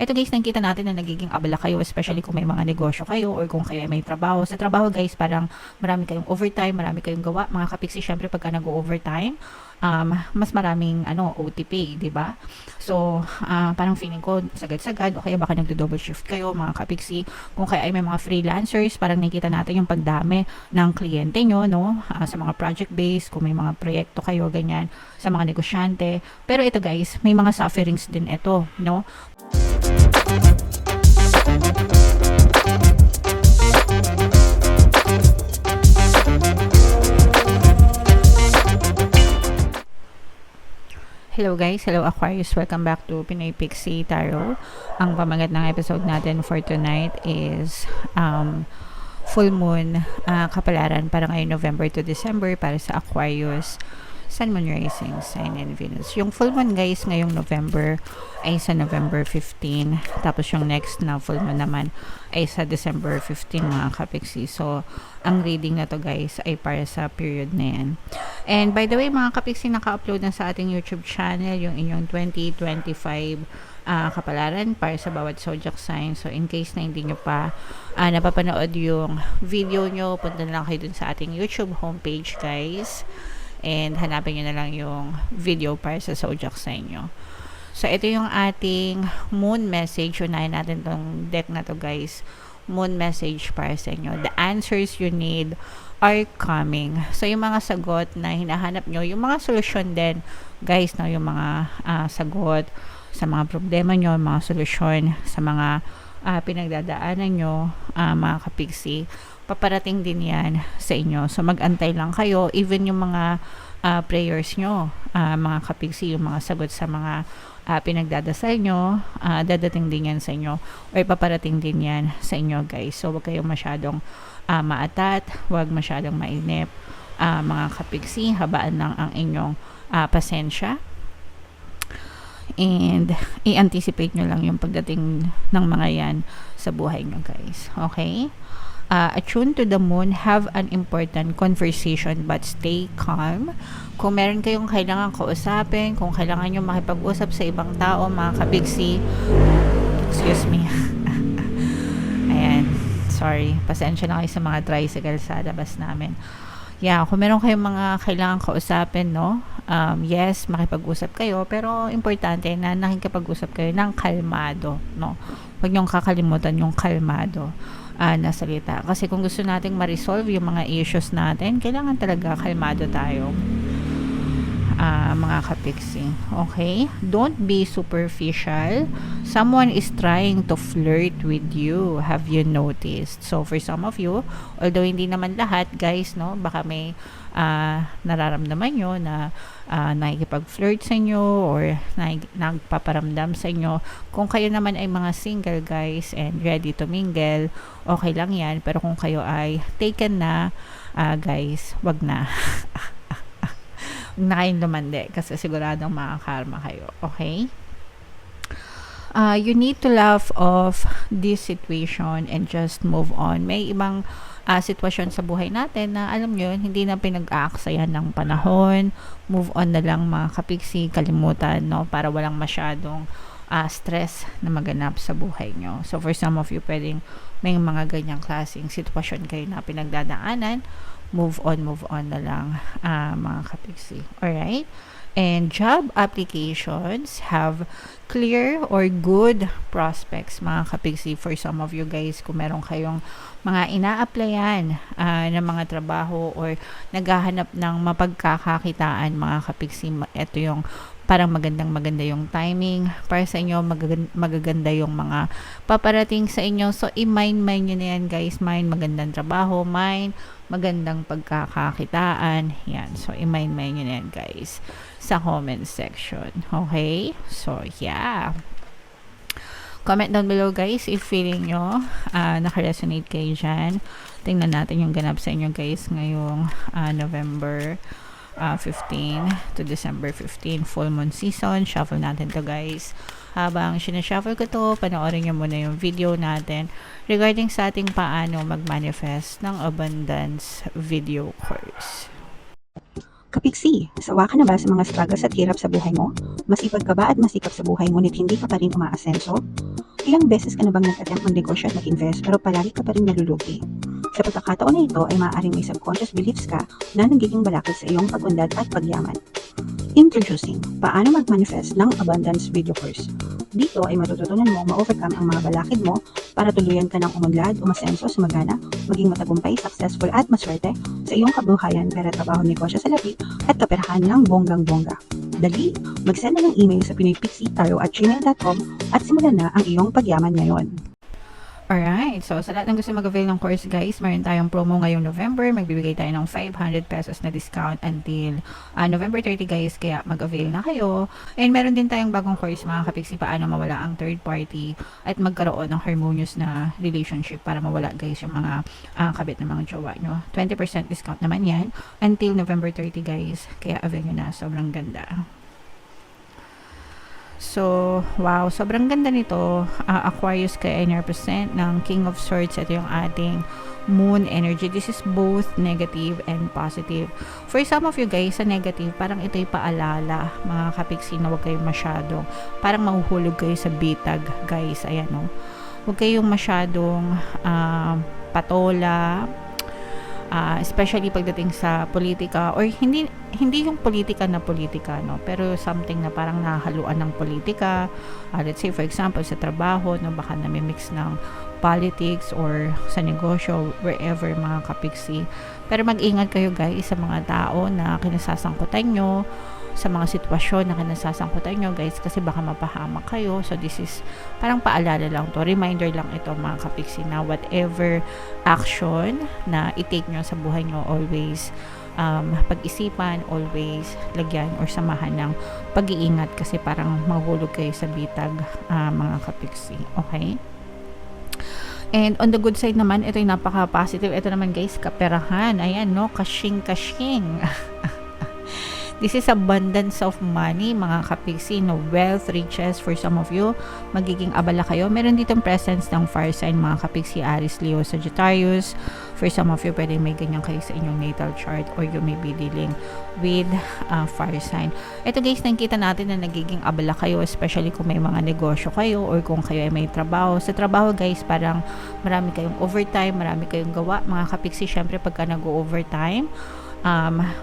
Eto guys, nakikita natin na nagiging abala kayo, especially kung may mga negosyo kayo or kung kayo ay may trabaho. Sa trabaho guys, parang marami kayong overtime, marami kayong gawa. Mga kapiksi, syempre pagka nag-overtime, mas maraming OT pay, di ba? So, parang feeling ko sagad-sagad o kaya baka nagdo-double shift kayo, mga kapiksi. Kung kaya ay may mga freelancers, parang nakikita natin yung pagdami ng kliyente nyo, no? Sa mga project base, kung may mga proyekto kayo, ganyan, sa mga negosyante. Pero ito guys, may mga sufferings din ito, no? Hello guys, hello Aquarius, welcome back to Pinoy Pixie Tarot. Ang pamagat ng episode natin for tonight is full moon kapalaran para ngayong November to December para sa Aquarius, Sun, Moon, Rising, Sign, and Venus. Yung full moon guys ngayong November ay sa November 15. Tapos yung next na full moon naman ay sa December 15 mga kapiksi. So, ang reading na to guys ay para sa period na yan. And by the way mga kapiksi, naka-upload na sa ating YouTube channel yung inyong 2025 kapalaran para sa bawat zodiac sign. So, in case na hindi nyo pa napapanood yung video nyo, punta na lang kayo dun sa ating YouTube homepage guys. And hanapin nyo na lang yung video para sa zodiac sign nyo. So, ito yung ating moon message. Unahin natin tong deck na to guys. Moon message para sa inyo. The answers you need are coming. So, yung mga sagot na hinahanap nyo, yung mga solusyon din, guys, no, yung mga sagot sa mga problema nyo, mga solusyon sa mga pinagdadaanan nyo, mga kapiksi, paparating din yan sa inyo. So, mag-antay lang kayo. Even yung mga prayers nyo, mga kapiksi, yung mga sagot sa mga pinagdadasal nyo, dadating din yan sa inyo. Or paparating din yan sa inyo, guys. So, huwag kayong masyadong maatat. Huwag masyadong mainip. Mga kapiksi, habaan lang ang inyong pasensya. And i-anticipate nyo lang yung pagdating ng mga yan sa buhay nyo, guys. Okay? Attune to the moon, have an important conversation but stay calm. Kung meron kayong kailangan kausapin, kung kailangan nyo makipag-usap sa ibang tao, mga kabigsi, excuse me. Ayan, sorry. Pasensya na kayo sa mga tricycle sa labas namin. Yeah, kung meron kayong mga kailangan kausapin, no? Yes, makipag-usap kayo, pero importante na nakikipag-usap kayo ng kalmado, no? Huwag niyong kakalimutan yung kalmado na salita. Kasi kung gusto nating ma-resolve yung mga issues natin, kailangan talaga kalmado tayo. Mga kapiksi. Okay? Don't be superficial. Someone is trying to flirt with you. Have you noticed? So, for some of you, although hindi naman lahat, guys, no? Baka may nararamdaman nyo na nakikipag-flirt sa inyo or nagpaparamdam sa inyo. Kung kayo naman ay mga single, guys, and ready to mingle, okay lang yan. Pero kung kayo ay taken na, guys, wag na. Na kayong lumande kasi siguradong makakarma kayo. Okay? You need to laugh off this situation and just move on. May ibang sitwasyon sa buhay natin na alam nyo, hindi na pinag-aaksayan ng panahon. Move on na lang mga kapiksi, kalimutan, no? Para walang masyadong stress na maganap sa buhay nyo. So for some of you, pwedeng may mga ganyang klaseng sitwasyon kayo na pinagdadaanan. Move on na lang, mga kapiksi. Alright? And job applications have clear or good prospects, mga kapiksi. For some of you guys, kung meron kayong mga ina-applyan ng mga trabaho or naghahanap ng mapagkakakitaan, mga kapiksi, ito yung parang maganda yung timing para sa inyo, magaganda yung mga paparating sa inyo. So, i-mind nyo na yan, guys. Mind, magandang trabaho. Mind, magandang pagkakakitaan. Yan. So, i-mind nyo na yan, guys, sa comment section. Okay? So, yeah. Comment down below, guys, if feeling nyo naka-resonate kayo dyan. Tingnan natin yung ganap sa inyo, guys, ngayong November 15 to December 15, full moon season. Shuffle natin to, guys. Habang sinashuffle ko to, panoorin nyo muna yung video natin regarding sa ating paano mag-manifest ng abundance video course. Kapiksi, sawa ka na ba sa mga struggles at hirap sa buhay mo? Masipag ka ba at masikap sa buhay ngunit hindi ka pa rin umaasenso? Ilang beses ka na bang nag-attempt mag-negosyo at mag-invest pero palagi ka pa rin nalulugi? Sa pagkakataon na ito ay maaaring may subconscious beliefs ka na nagiging balakid sa iyong pag-unlad at pagyaman. Introducing, paano mag-manifest ng abundance video course. Dito ay matututunan mo ma-overcome ang mga balakid mo para tuluyan ka ng umunlad, umasenso, sumagana, maging matagumpay, successful at maswerte sa iyong kabuhayan, pera, trabaho, negosyo sa labi at kaperahan ng bonggang-bongga. Dali, mag-send na ng email sa pinoypixie@gmail.com at simulan na ang iyong pagyaman ngayon. Alright, so sa lahat ng gusto mag-avail ng course guys, meron tayong promo ngayong November. Magbibigay tayo ng 500 pesos na discount until November 30 guys, kaya mag-avail na kayo. And meron din tayong bagong course mga kapiksi, paano mawala ang third party at magkaroon ng harmonious na relationship para mawala guys yung mga kabit ng mga jowa nyo. 20% discount naman yan until November 30 guys, kaya avail nyo na, sobrang ganda. So, wow, sobrang ganda nito. Aquarius kaya ay represent ng King of Swords. Ito yung ating moon energy. This is both negative and positive. For some of you guys, sa negative, parang ito'y paalala, mga kapiksi, na huwag kayong masyadong, parang mahuhulog kayo sa bitag, guys. Ayan, no? Huwag kayong masyadong patola, especially pagdating sa politika, or hindi yung politika na politika, no, pero something na parang nahaluan ng politika, let's say for example sa trabaho, no, baka namimix ng politics or sa negosyo, wherever mga kapiksi. Pero mag-ingat kayo guys sa mga tao na kinasasangkutan nyo, sa mga sitwasyon na kinasasangkutan nyo guys, kasi baka mapahamak kayo. So this is parang paalala lang to, reminder lang ito mga kapiksi, na whatever action na i-take nyo sa buhay nyo, always pag-isipan, always lagyan or samahan ng pag-iingat, kasi parang mahulog kayo sa bitag mga kapiksi. Okay? And on the good side naman, ito yung napaka-positive. Ito naman guys, kaperahan. Ayan, no? Kashing-kashing. This is abundance of money, mga kapiksi, no? Wealth, riches for some of you. Magiging abala kayo. Meron ditong presence ng fire sign, mga kapiksi, Aries, Leo, Sagittarius. For some of you, pwede may ganyan kayo sa inyong natal chart, or you may be dealing with fire sign. Ito guys, nakikita natin na nagiging abala kayo, especially kung may mga negosyo kayo or kung kayo ay may trabaho. Sa trabaho guys, parang marami kayong overtime, marami kayong gawa, mga kapiksi. Syempre pagka nag-overtime,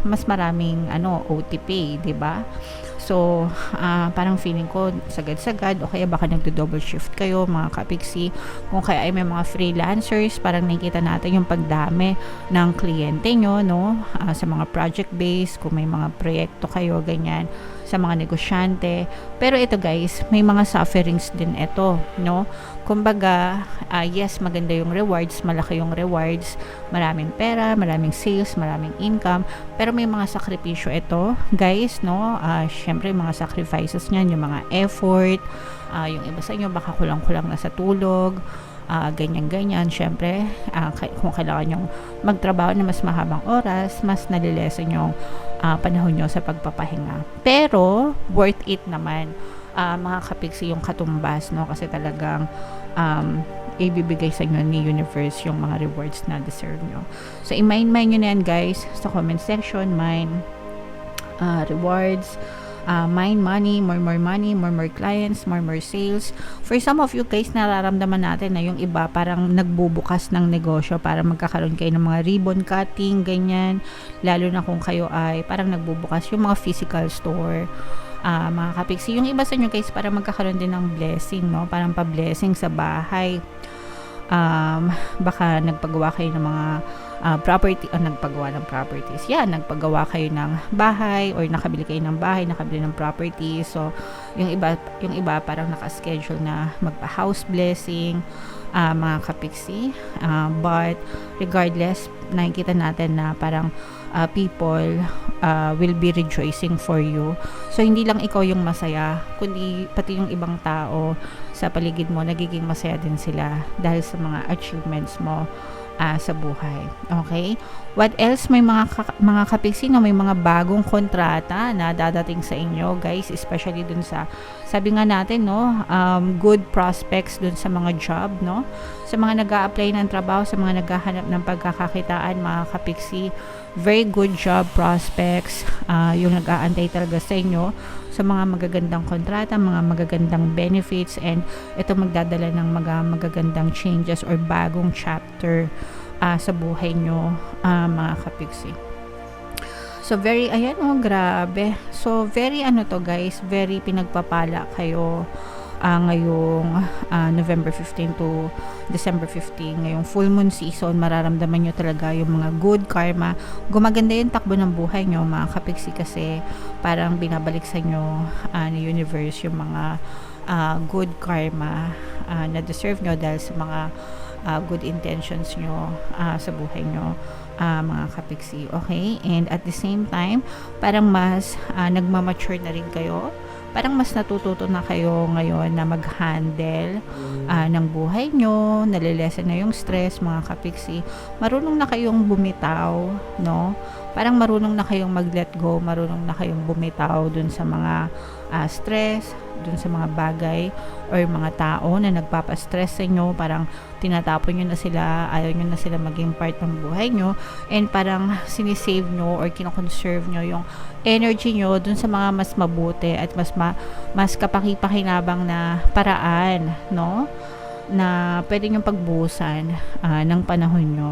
mas maraming OTP, 'di ba? So, parang feeling ko sagad-sagad, o kaya baka nagdo-double shift kayo mga kapiksi. Kung kaya ay may mga freelancers, parang nakikita natin yung pagdami ng kliyente nyo, no? Sa mga project base, kung may mga proyekto kayo, ganyan, sa mga negosyante. Pero ito guys, may mga sufferings din ito, no? Kumbaga, yes, maganda yung rewards, malaki yung rewards, maraming pera, maraming sales, maraming income, pero may mga sakripisyo ito, guys, no? Syempre, mga sacrifices niyan, yung mga effort, yung iba sa inyo baka kulang-kulang na sa tulog, ganyan-ganyan. Syempre, kung kailangan nyong magtrabaho na mas mahabang oras, mas nalilesan yung panahon nyo sa pagpapahinga. Pero, worth it naman, mga kapiksi, yung katumbas, no? Kasi talagang ibibigay sa inyo ni universe yung mga rewards na deserve nyo. So, i-mind nyo na yan, guys, sa comment section. Mind rewards, mind money, more clients, more sales. For some of you guys, nararamdaman natin na yung iba parang nagbubukas ng negosyo para magkakaroon kayo ng mga ribbon cutting, ganyan. Lalo na kung kayo ay parang nagbubukas yung mga physical store, mga kapiksi. Yung iba sa inyo guys, para magkakaroon din ng blessing, no? Parang pa-blessing sa bahay. Baka nagpagawa kayo ng mga property, nagpagawa ng properties. Yan, nagpagawa kayo ng bahay, or nakabili kayo ng bahay, nakabili ng property. So, yung iba parang naka-schedule na magpa-house blessing, mga kapiksi. But regardless, nakikita natin na parang people will be rejoicing for you. So, hindi lang ikaw yung masaya, kundi pati yung ibang tao sa paligid mo, nagiging masaya din sila dahil sa mga achievements mo. sa buhay. Okay? What else? May mga kapiksi, no, may mga bagong kontrata na dadating sa inyo, guys, especially dun sa, sabi nga natin, no, good prospects dun sa mga job, no, sa mga nag-a-apply ng trabaho, sa mga naghahanap ng pagkakakitaan, mga kapiksi, very good job prospects, yung nag-aantay talaga sa inyo, sa mga magagandang kontrata, mga magagandang benefits, and ito magdadala ng mga magagandang changes or bagong chapter sa buhay nyo, mga kapiksi. So, very, ayan, grabe. So, very, to guys, very pinagpapala kayo ngayong November 15 to December 15, ngayong full moon season. Mararamdaman nyo talaga yung mga good karma. Gumaganda yung takbo ng buhay nyo, mga kapiksi, kasi parang binabalik sa nyo ni universe yung mga good karma na deserve nyo dahil sa mga good intentions nyo sa buhay nyo, mga kapiksi. Okay? And at the same time, parang mas nagmamature na rin kayo. Parang mas natututo na kayo ngayon na mag-handle ng buhay nyo, nalilesen na yung stress, mga kapiksi. Marunong na kayong bumitaw, no? Parang marunong na kayong mag-let go, marunong na kayong bumitaw dun sa mga stress, dun sa mga bagay or mga tao na nagpapastress sa inyo. Parang tinatapon nyo na sila, ayaw nyo na sila maging part ng buhay nyo, and parang sinisave nyo or kinoconserve nyo yung energy nyo dun sa mga mas mabuti at mas kapaki-pakinabang na paraan, no, na pwede nyo pagbuhusan ng panahon nyo,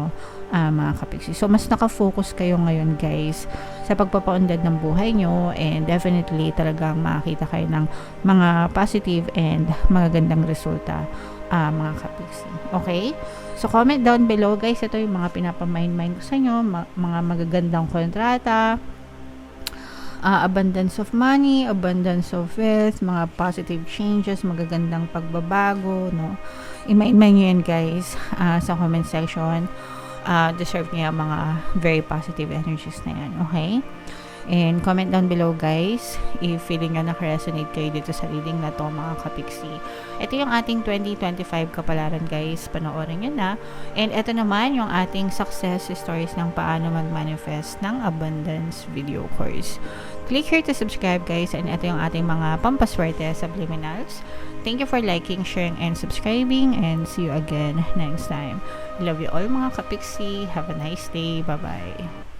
mga kapiksi. So, mas nakafocus kayo ngayon, guys, sa pagpapaunlad ng buhay nyo, and definitely talagang makakita kayo ng mga positive and magagandang resulta, mga kapiksi. Okay? So, comment down below, guys. Ito yung mga pinapamind-mind ko sa inyo, mga magagandang kontrata, abundance of money, abundance of wealth, mga positive changes, magagandang pagbabago, no? I-mind nyo yan, guys, sa comment section. Deserve niya mga very positive energies na yan, okay? And comment down below, guys, if feeling nyo nakaresonate kayo dito sa reading na to, mga kapiksi. Ito yung ating 2025 kapalaran, guys. Panoorin nyo na. And ito naman yung ating success stories ng paano mag-manifest ng abundance video course. Click here to subscribe, guys. And ito yung ating mga pampaswerte subliminals. Thank you for liking, sharing, and subscribing. And see you again next time. Love you all, mga kapiksi. Have a nice day. Bye-bye.